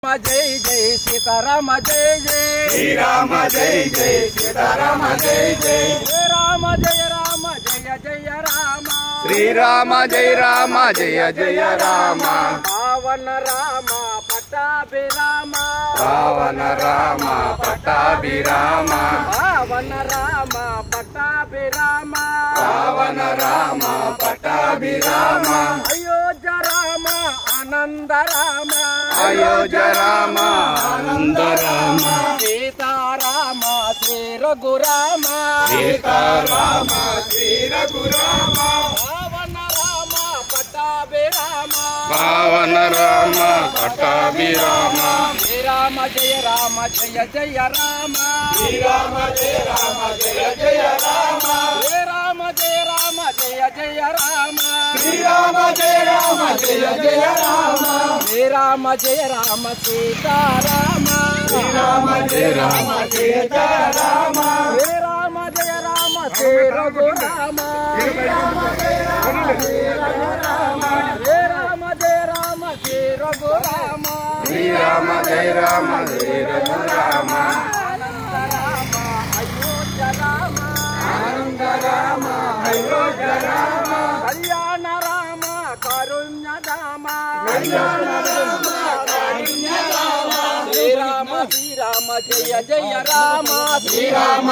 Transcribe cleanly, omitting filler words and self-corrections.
जय जय सीताराम जय जय श्री राम जय जय सीताराम जय जय राम जय जय राम श्री राम जय जय राम पावन राम पट्टाभिराम पावन राम पट्टाभिराम पावन राम पट्टाभिराम पावन राम पट्टाभिराम अयोध्या राम आनंद राम अयोध्या राम आनंद राम सीताराम श्री रघुराम सीताराम श्री रघुराम पावन राम पट्टाभिराम पावन राम पट्टाभिराम जय राम जय जय राम श्री राम जय जय राम जय राम जय जय राम श्री राम जय जय राम जय राम सीताराम श्री राम जय राम जय राम श्री रघुराम जय राम जय श्री रघुराम श्री राम जय रघुराम आनंद राम अयोध्या राम आनंद राम अयोध्या राम कल्याण राम कारुण्य धाम कल्याण राम कारुण्य राम श्री राम जय जय राम श्री राम